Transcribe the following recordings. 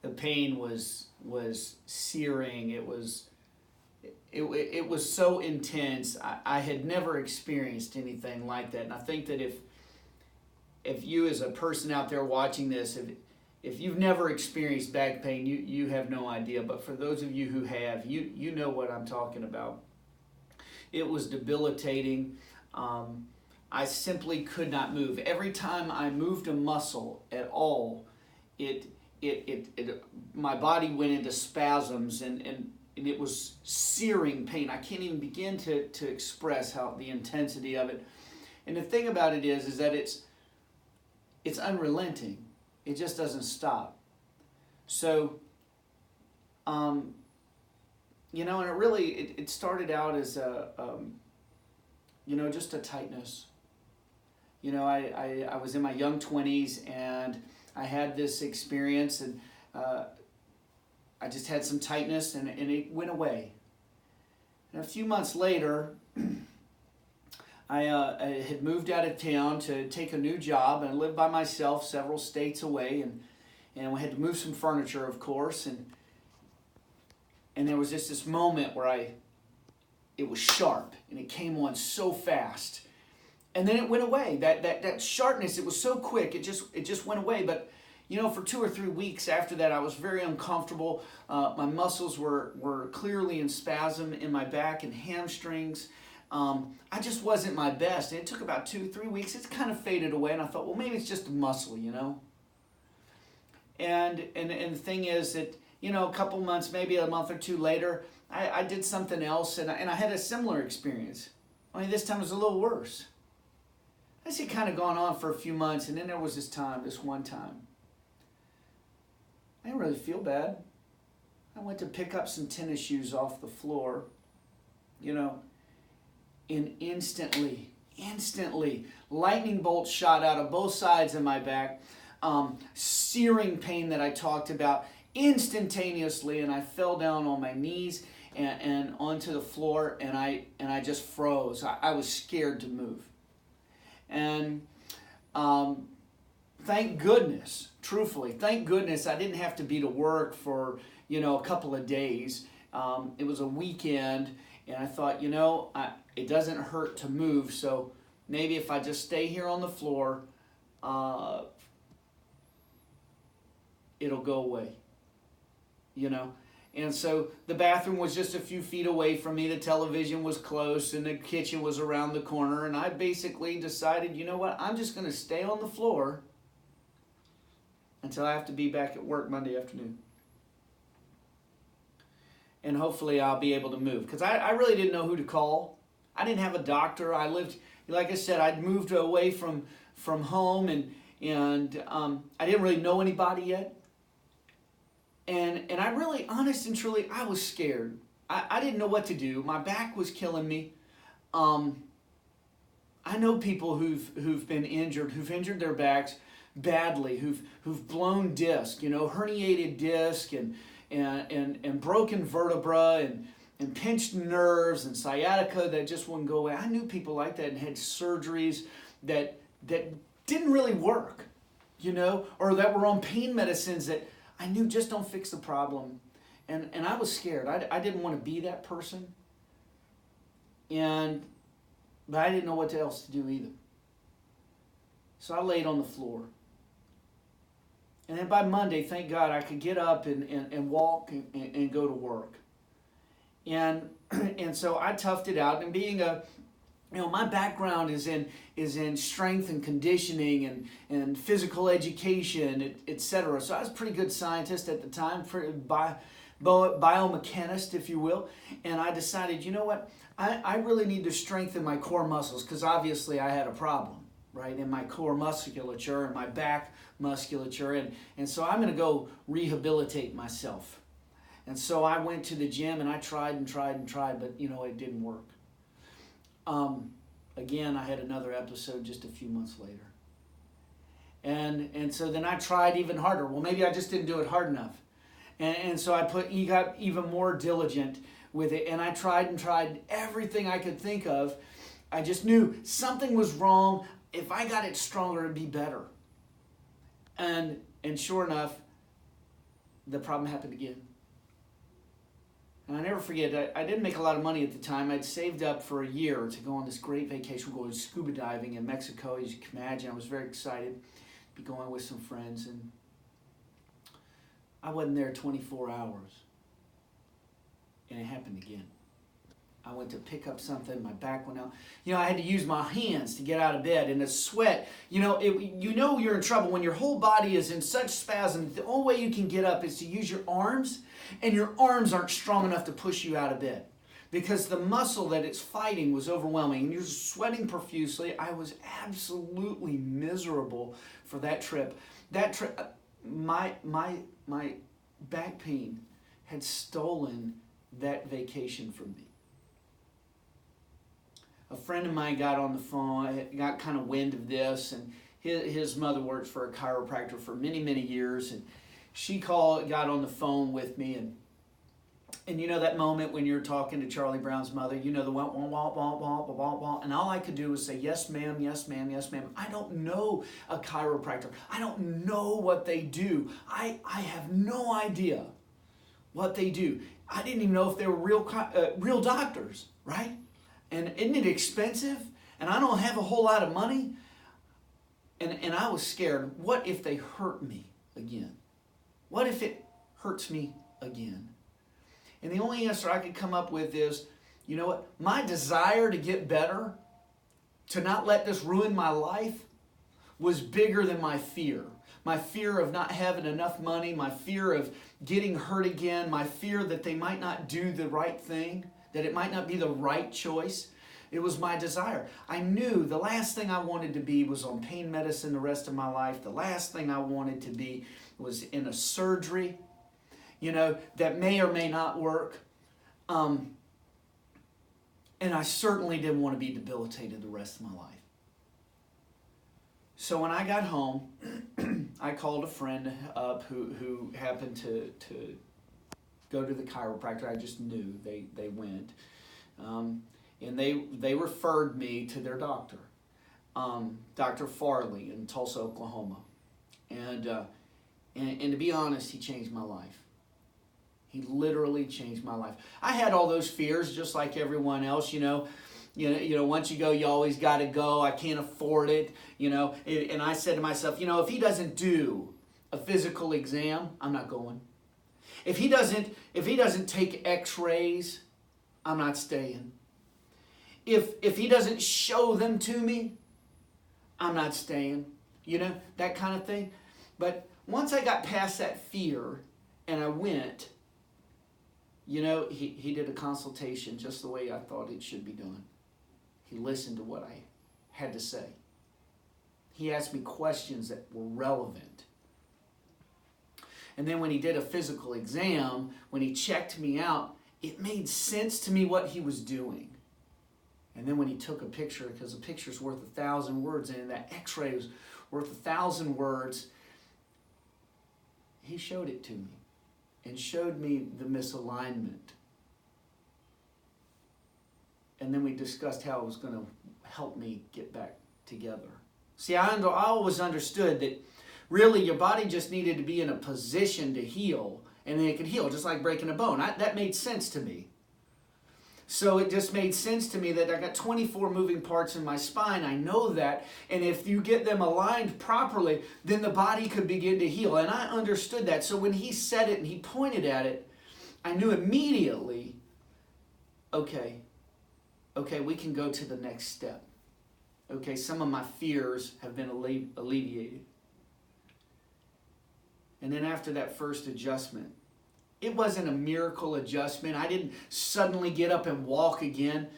the pain was searing. It was so intense. I had never experienced anything like that. And I think that if you as a person out there watching this, if you've never experienced back pain, you have no idea. But for those of you who have, you know what I'm talking about. It was debilitating. I simply could not move. Every time I moved a muscle at all, my body went into spasms, and it was searing pain. I can't even begin to express how the intensity of it. And the thing about it is that it's unrelenting. It just doesn't stop. So, and it started out as just a tightness. I was in my young 20s, and I had this experience, and I just had some tightness, and it went away. And a few months later, I had moved out of town to take a new job, and I lived by myself several states away, and we had to move some furniture, of course, and there was just this moment where it was sharp, and it came on so fast, and then it went away. That sharpness, it was so quick, it just went away. But for 2 or 3 weeks after that, I was very uncomfortable. My muscles were clearly in spasm in my back and hamstrings. I just wasn't my best. And it took about 2-3 weeks. It's kind of faded away, and I thought, well, maybe it's just a muscle, And the thing is that, a couple months, maybe a month or two later, I did something else, and I had a similar experience. Only this time it was a little worse. I just had kind of gone on for a few months, and then there was this one time. I didn't really feel bad. I went to pick up some tennis shoes off the floor, and instantly, lightning bolts shot out of both sides of my back, searing pain that I talked about instantaneously, and I fell down on my knees and onto the floor, and I just froze. I was scared to move. And thank goodness, truthfully, thank goodness I didn't have to be to work for, a couple of days. It was a weekend, and I thought, it doesn't hurt to move, so maybe if I just stay here on the floor, it'll go away, And so the bathroom was just a few feet away from me, the television was close, and the kitchen was around the corner, and I basically decided, I'm just going to stay on the floor until I have to be back at work Monday afternoon. And hopefully I'll be able to move, because I really didn't know who to call. I didn't have a doctor. I lived, like I said, I'd moved away from home, and I didn't really know anybody yet. And I really, honest and truly, I was scared. I didn't know what to do. My back was killing me. I know people who've been injured, who've injured their backs badly, who've blown disc, herniated disc and broken vertebra and pinched nerves and sciatica that just wouldn't go away. I knew people like that and had surgeries that didn't really work, or that were on pain medicines that I knew just don't fix the problem. And I was scared. I didn't want to be that person. But I didn't know what else to do either. So I laid on the floor. And then by Monday, thank God, I could get up and walk and go to work. And so I toughed it out. And being my background is in strength and conditioning and physical education, etc. So I was a pretty good scientist at the time, biomechanist, if you will. And I decided, I really need to strengthen my core muscles, because obviously I had a problem, right, in my core musculature and my back musculature. And so I'm going to go rehabilitate myself. And so I went to the gym, and I tried, but, it didn't work. Again, I had another episode just a few months later. And so then I tried even harder. Well, maybe I just didn't do it hard enough. And so I got even more diligent with it. And I tried everything I could think of. I just knew something was wrong. If I got it stronger, it'd be better. And sure enough, the problem happened again. And I never forget, I didn't make a lot of money at the time. I'd saved up for a year to go on this great vacation, going scuba diving in Mexico. As you can imagine, I was very excited to be going with some friends. And I wasn't there 24 hours. And it happened again. I went to pick up something, my back went out. I had to use my hands to get out of bed, and the sweat, you're in trouble when your whole body is in such spasm. The only way you can get up is to use your arms, and your arms aren't strong enough to push you out of bed because the muscle that it's fighting was overwhelming, and you're sweating profusely. I was absolutely miserable for that trip. My back pain had stolen that vacation from me. A friend of mine got on the phone, got kind of wind of this, and his mother worked for a chiropractor for many, many years, and she got on the phone with me, and that moment when you're talking to Charlie Brown's mother, the wah, wah, wah, wah, wah, wah, wah, and all I could do was say, yes, ma'am, yes, ma'am, yes, ma'am. I don't know a chiropractor. I don't know what they do. I have no idea what they do. I didn't even know if they were real doctors, right? And isn't it expensive? And I don't have a whole lot of money. And I was scared. What if they hurt me again? What if it hurts me again? And the only answer I could come up with is, you know what? My desire to get better, to not let this ruin my life, was bigger than my fear. My fear of not having enough money, my fear of getting hurt again, my fear that they might not do the right thing, that it might not be the right choice. It was my desire. I knew the last thing I wanted to be was on pain medicine the rest of my life. The last thing I wanted to be was in a surgery, that may or may not work. And I certainly didn't want to be debilitated the rest of my life. So when I got home, I called a friend up who happened to go to the chiropractor. I just knew they went. And they referred me to their doctor, Dr. Farley in Tulsa, Oklahoma. And to be honest, he changed my life. He literally changed my life. I had all those fears just like everyone else, once you go, you always got to go. I can't afford it, And I said to myself, if he doesn't do a physical exam, I'm not going. If he doesn't take x-rays, I'm not staying. If he doesn't show them to me, I'm not staying. That kind of thing. But once I got past that fear and I went, he did a consultation just the way I thought it should be done. He listened to what I had to say. He asked me questions that were relevant. And then when he did a physical exam, when he checked me out, it made sense to me what he was doing. And then when he took a picture, because a picture's worth 1,000 words, and that x-ray was worth 1,000 words, he showed it to me and showed me the misalignment. And then we discussed how it was going to help me get back together. See, I always understood that really your body just needed to be in a position to heal, and then it could heal, just like breaking a bone. That made sense to me. So it just made sense to me that I got 24 moving parts in my spine. I know that. And if you get them aligned properly, then the body could begin to heal. And I understood that. So when he said it and he pointed at it, I knew immediately, okay, we can go to the next step. Okay, some of my fears have been alleviated. And then after that first adjustment, it wasn't a miracle adjustment. I didn't suddenly get up and walk again,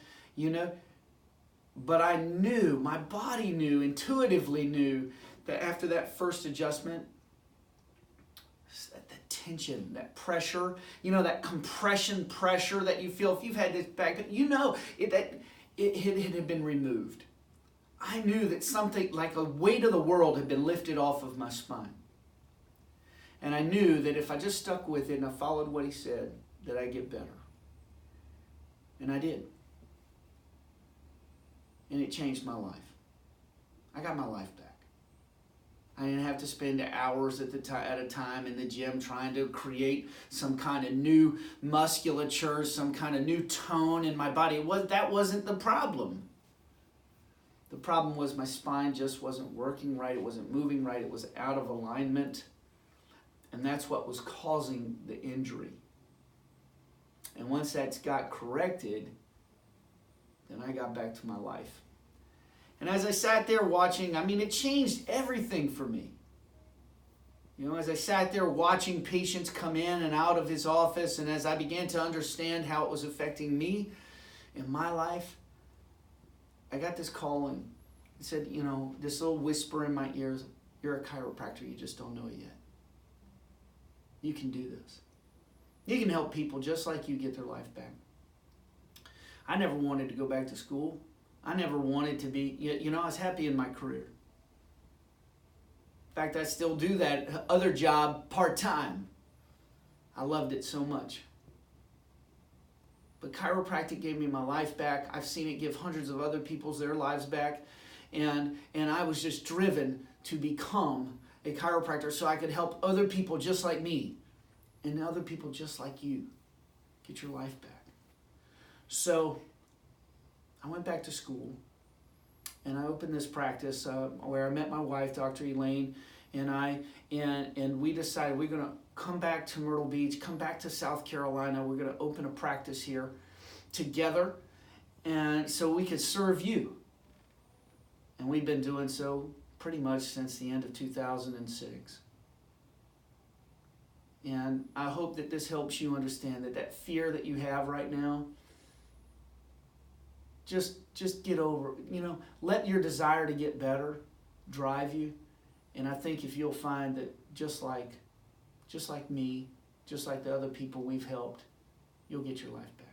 But I knew, my body knew, intuitively knew that after that first adjustment, the tension, that pressure, that compression pressure that you feel if you've had this back, that it had been removed. I knew that something like a weight of the world had been lifted off of my spine. And I knew that if I just stuck with it and I followed what he said, that I'd get better. And I did. And it changed my life. I got my life back. I didn't have to spend hours at a time in the gym trying to create some kind of new musculature, some kind of new tone in my body. That wasn't the problem. The problem was my spine just wasn't working right. It wasn't moving right. It was out of alignment. And that's what was causing the injury. And once that got corrected, then I got back to my life. And as I sat there watching, it changed everything for me. As I sat there watching patients come in and out of his office, and as I began to understand how it was affecting me in my life, I got this calling. It said, this little whisper in my ears, you're a chiropractor, you just don't know it yet. You can do this. You can help people just like you get their life back. I never wanted to go back to school. I never wanted to be, I was happy in my career. In fact, I still do that other job part-time. I loved it so much. But chiropractic gave me my life back. I've seen it give hundreds of other people's their lives back. And I was just driven to become a chiropractor so I could help other people just like me and other people just like you get your life back. So I went back to school and I opened this practice where I met my wife, Dr. Elaine, and we decided we're going to come back to Myrtle Beach, come back to South Carolina. We're going to open a practice here together, and so we could serve you. And we've been doing so pretty much since the end of 2006. And I hope that this helps you understand that fear that you have right now, just get over it. Let your desire to get better drive you. And I think if you'll find that just like me, just like the other people we've helped, you'll get your life back.